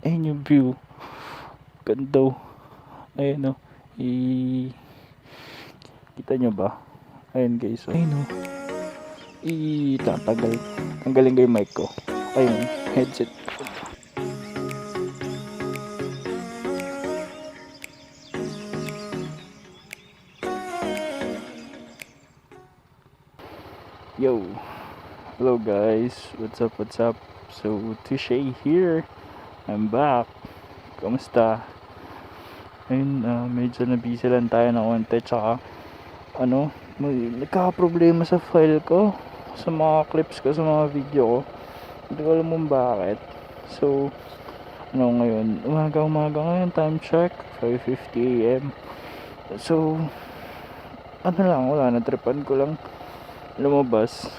Ayun yung view. Ganda. Ayun o. Kita nyo ba? Ayun guys. Ayun o. Tatagal. Tanggalin ko yung mic ko. Ayun. Headset. Yo. Hello guys. What's up? What's up? So, Touche here. I'm back. Kamusta? Ayun, medyo na-busy lang tayo ng konti. Tsaka, nagkakaproblema sa file ko. Sa mga clips ko, sa mga video ko. Hindi ko alam kung bakit. So, ngayon? Umaga ngayon. Time check. 5:50 AM. So, wala. Natripan ko lang lumabas.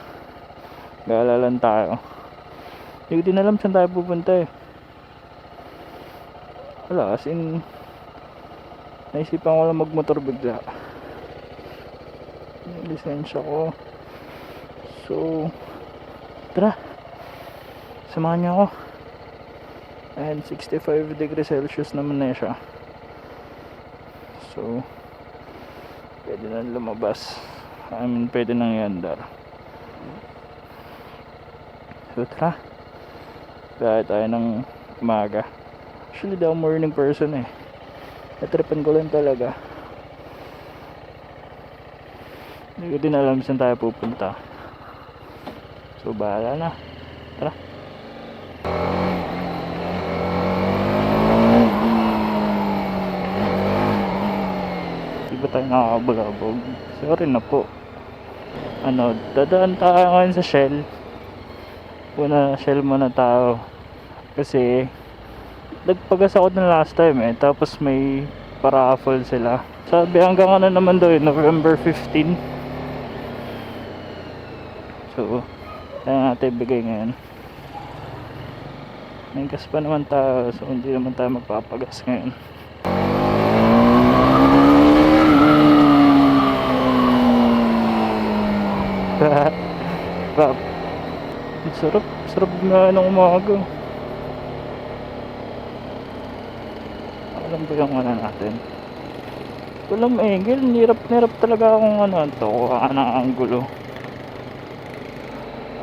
Gala lang tayo. Hindi ko din alam saan tayo pupunta eh. Wala, as in naisipan ko lang magmotor bigla. Yung lisensya ko. So, tara, samahan niyo ako. And 65 degrees Celsius naman na siya. So, pwede na lumabas. Pwede nang iandar. So, tara. Kaya tayo ng umaga. Actually, daw morning person eh. Natripan ko lang talaga. Hindi ko din alam saan tayo pupunta. So, bahala na. Tara. Di ba tayo nakakabulabog? Sorry na po. Dadaan tayo ngayon sa Shell. Shell muna tayo. Kasi nagpagas ako ng last time eh. Tapos may paraffle sila. Sabi hanggang naman daw November 15. So, kaya natin bigay ngayon. May gas pa naman tayo. So, hindi naman tayo magpapagas ngayon. Rap. Sarap na ng umaga. Alam ba yung natin? Walang angle. Nirap talaga akong ang angulo.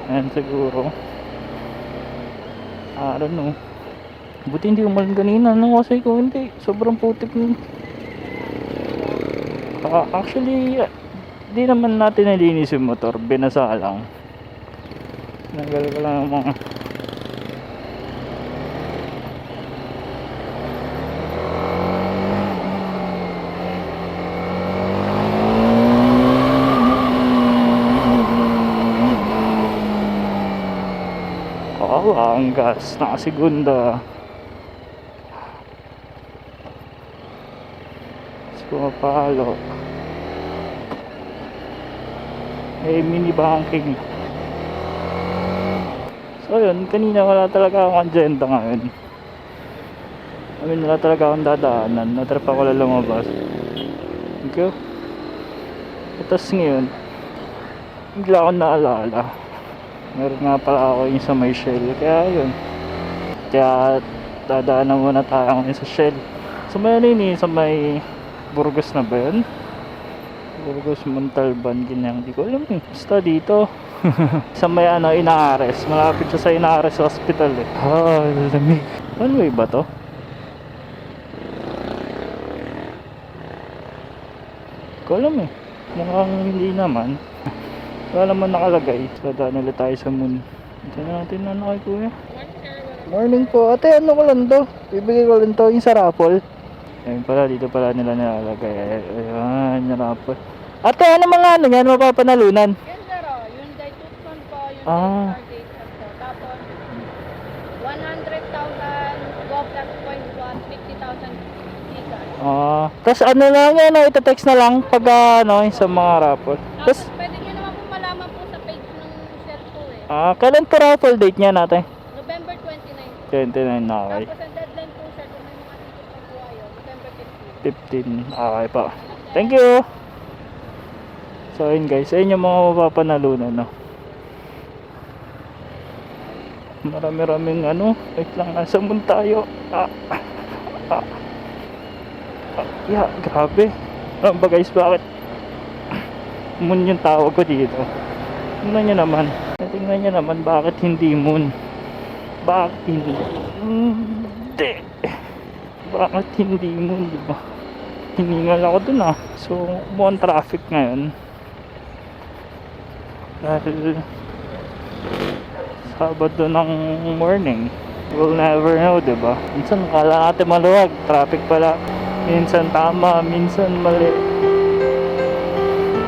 Ayan siguro. I don't know. Buti hindi umalan kanina. Kasi kung hindi, sobrang putik nun. Actually, di naman natin nalinis yung motor. Binasa lang. Nanggal ko lang ang mga ang gas nakasegunda. Pumapalo. Mini banking. So yun, kanina wala talaga akong agenda ngayon. Wala talaga akong dadaanan. Natrapa ko lang lumabas. Okay. Tapos ngayon, bigla akong naalala. Meron nga pala ako yung sa may Shell. Kaya yun. Kaya dadaanan muna tayo ngayon sa Shell. So may sa may Burgos na ba yun? Burgos, Montalban, ganyan. Hindi ko alam eh. Basta dito. Sa may Inares. Malapit siya sa Inares Hospital eh. Lamig. One way ba to? Hindi ko alam eh. Mukhang hindi naman. Wala naman nakalagay. So daan ulit tayo sa moon. Tignan natin kay kuya. Morning po. Ate, ko lang to? Bibigay ko lang to yung sa raffle. Ayun pala, dito pala nila nilalagay. Ayan, yung raffle. Ate, mga yan? Mapapanalunan? Yan sir, yung Daytuson po, yung Stargate po. Tapos, 100,000 Go Plus Points po at 50,000 Gcash. Tapos lang yan, ita-text na lang pag sa mga raffle. Tapos, pwede nyo naman po malaman po sa page ng share po eh. Kailan po raffle date niya natin? November 29. 29 na, okay. Tapos, ang deadline po sir, kung may mga ticket pa po kayo, December 15. 15, okay pa. Thank you! So ayun guys, ayun yung mga mapapanalunan, no? Marami-raming wait lang, nasa moon tayo. Yeah, grabe. Alam ba guys, bakit moon yung tawag ko dito? Tingnan nyo naman, bakit hindi moon? Bakit hindi? Hindi. Bakit hindi moon, diba? Hiningal ako dun So, mukhang traffic ngayon. Dahil Sabado ng morning. We'll never know, diba? Minsan akala natin maluwag, traffic pala. Minsan tama, minsan mali.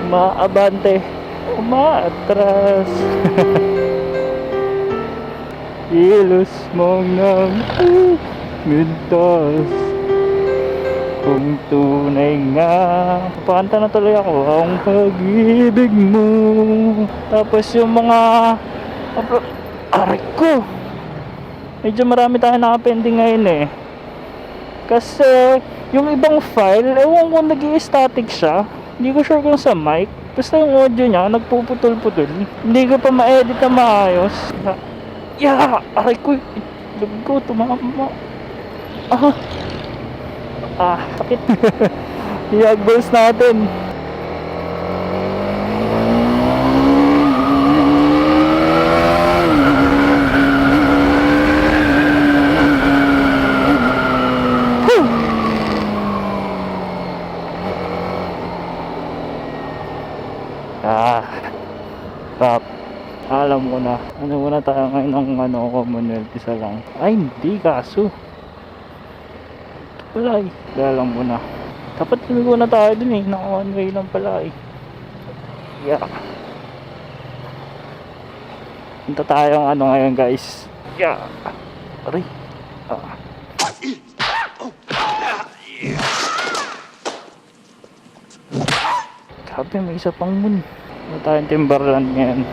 Umaabante, umaatras. Ilos mga mintas. Kung tunay nga, papakanta na tuloy ako ang pag-ibig mo. Tapos yung mga aray ko, medyo marami tayo nakapending ngayon kasi yung ibang file, ewan ko nag-i-static siya, hindi ko sure kung sa mic, basta yung audio niya nagpuputol-putol, hindi ko pa ma-edit na maayos. Aray ko, lug ko tumama. Sakit. I-advance natin. Rap. Alam ko na. Muna tayo ngayon ng Commonwealth, isa lang. Ay, hindi kaso. Ito pala alam ko na. Dapat tumigo na tayo dun naka one way lang pala Punta tayo ngayon guys. Aray. Grabe, may isa pang moon. Ano tayong Timberland ngayon.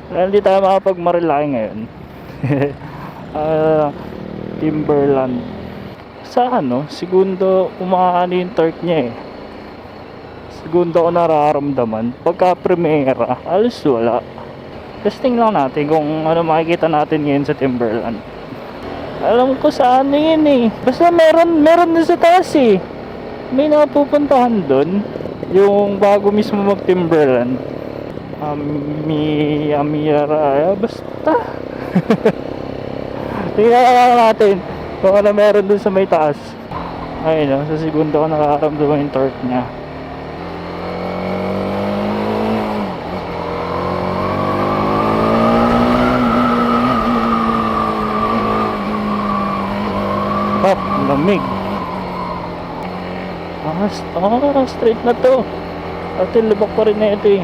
Dahil hindi tayo makapag-Marilaki ngayon. Timberland. Sa segundo umaano yung torque niya Segundo ko nararamdaman. Pagka primera, alos wala. Testing lang natin kung ano makikita natin ngayon sa Timberland. Alam ko sa yun Basta meron din sa taas May napupuntahan doon. Yung bago mismo mag-Timberland. Amira, basta. Tingnan lang natin kung ano meron dun sa may taas. Ayun sa segundo ko nakaramdaman yung torque niya. Lamig. Straight na to. At lubak pa rin na ito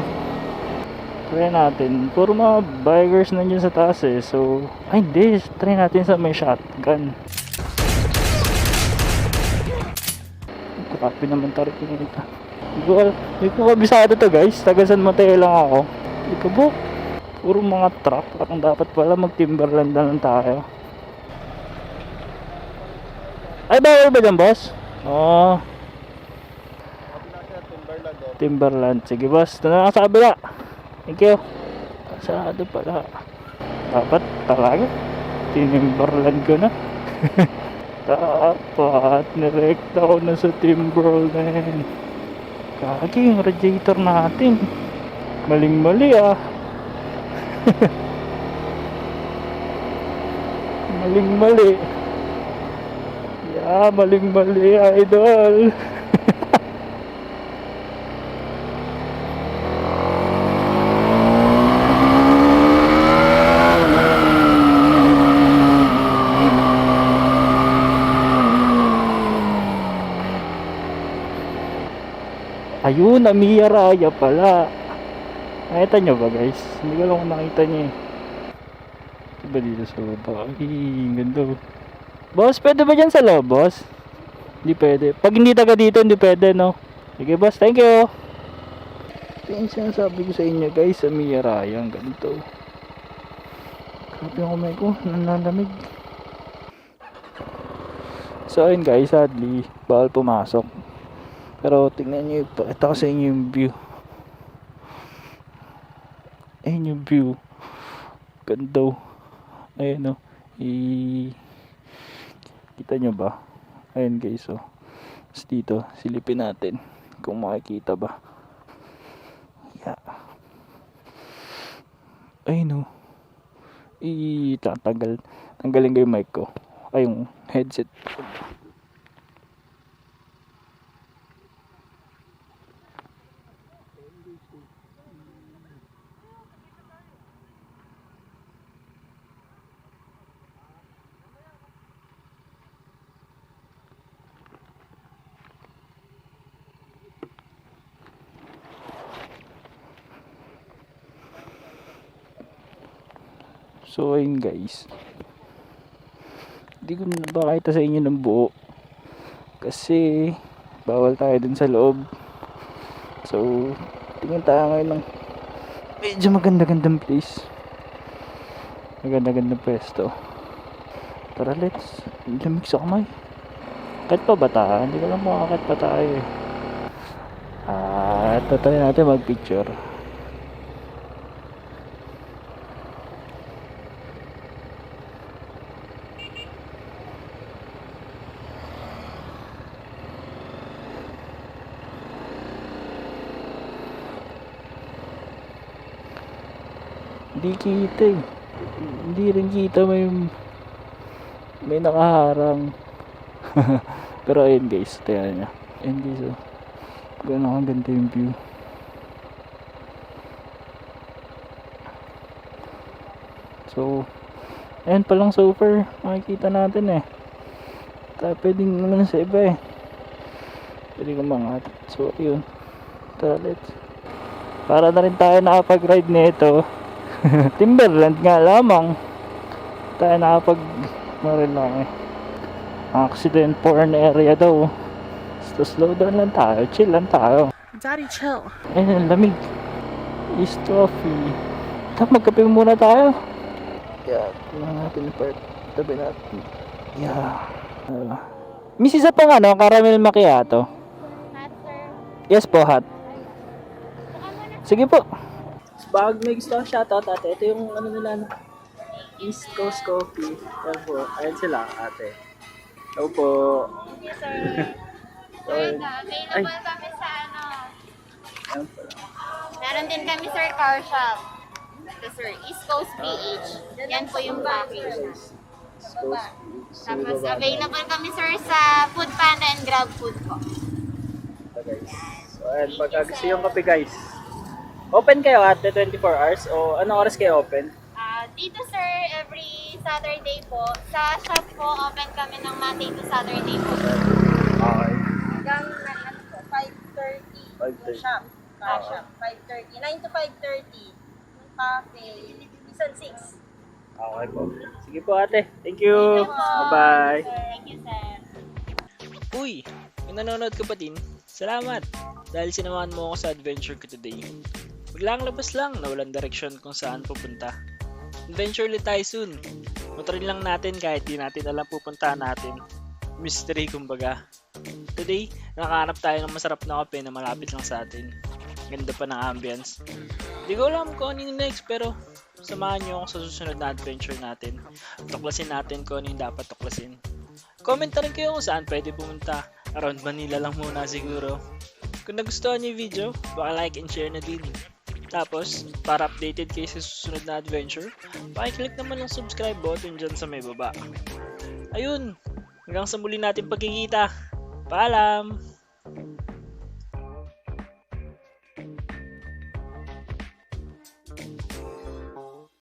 Try natin. Puro mga bikers na dyan sa taas So, ay hindi. Try natin sa may shotgun. Grabe naman tarik nito. Hindi ko kabisado to guys. Taga San Mateo lang ako. Hindi ko book. Puro mga truck. Parang dapat pala mag-Timberland na lang tayo. Ay, bawal ba dyan boss? Timberland. Sige boss. Doon na sa kabila. Thank you. Pasado pala. Dapat talaga. Timberland ko na. Dapat. Nirekta ko na sa Timberland. Kagi yung radiator natin. Maling-mali Maling-mali. Maling-mali idol. Ayun, Amiya Raya pala. Nakita nyo ba guys? Hindi ko lang kung nakita nyo Diba dito sa baba? Ay, ganda. Boss, pwede ba dyan sa loob, boss? Hindi pwede. Pag hindi taga dito, hindi pwede, no? Sige, boss. Thank you. Ito yung sinasabi ko sa inyo, guys. Amiya Raya. Ang ganito. Grabe yung kamay ko. Nanlalamig. So, ayun, guys. Sadly, bawal pumasok. Pero, tingnan nyo. Ipakita ko sa inyo yung view. Ayun yung view. Ganda. Ayun o. Kita nyo ba? Ayun guys o. Tapos dito, silipin natin kung makikita ba. Yeah. Ayun o. Tanggalin ko yung mic ko. Ay, yung headset. So ayun guys, hindi ko na pakita sa inyo ng buo kasi bawal tayo dun sa loob. So tingin tayo ngayon ng medyo maganda-gandang place, maganda-gandang pwesto. Tara, let's lamig sa kamay. Kahit pa ba tayo? Hindi ko lang makakit pa tayo eh. Tatry natin mag picture. Hindi kita eh. Hindi rin kita, may nakaharang. Pero ayun guys, tingnan nyo. Ayun guys oh. Gano'n ang ganda yung view. So ayun pa lang so far makikita natin eh. Tayo pwedeng naman sa iba eh. Pwede kumangat. So ayun. Tara, let's. Para na rin tayo nakapag-ride nito. Timberland nga lamang tayo nakapag-maril lang eh. Accident prone area daw. So slow down lang tayo, chill lang tayo. Daddy, chill. Ayun, lamig. East coffee. Tapos magkape muna tayo. Yeah, tingnan natin yung part. Tabi natin. Yeah. Miss, isa pang caramel macchiato. Hot, sir. Yes po, hot. Saka muna. Sige po. Pag may gusto kang shoutout, ate, ito yung nila, East Coast Coffee. Ayan po, ayan sila, ate. Hello po. Thank you, sir. Sir, available kami sa Ayan po lang. Meron din kami, sir, car shop. Ito, sir, East Coast PH. Yan po yung package. East Coast. Tapos, available kami, sir, sa Food Panda and Grab Food po. Ito guys. So ayan, pagka gusto yung kape guys. Open kayo ate 24 hours o anong oras kayo open? Dito, sir, every Saturday po. Sa shop po, open kami ng Monday to Saturday po. Okay. Hanggang 5:30 yung shop. Shop. 5:30. 9 to 5:30. Yung cafe. Minsan 6. Okay po. Sige po ate. Thank you. Thank you po. Bye-bye. Thank you, sir. Uy, kung nanonood ka pa din, salamat! Dahil sinamahan mo ako sa adventure ko today. Biglang labas lang na walang direksyon kung saan pupunta. Adventure ulit tayo soon. Motorin lang natin kahit di natin alam pupuntahan natin. Mystery kumbaga. Today, nakahanap tayo ng masarap na kape na malapit lang sa atin. Ganda pa ng ambience. Di ko alam kung ano yung next pero samahan nyo ako sa susunod na adventure natin. Tuklasin natin kung ano yung dapat tuklasin. Comment na rin kayo kung saan pwede pumunta. Around Manila lang muna siguro. Kung nagustuhan niyo yung video, baka like and share na din. Tapos, para updated kayo sa susunod na adventure, pakiclick naman ng subscribe button dyan sa may baba. Ayun, hanggang sa muli natin pagkikita. Paalam!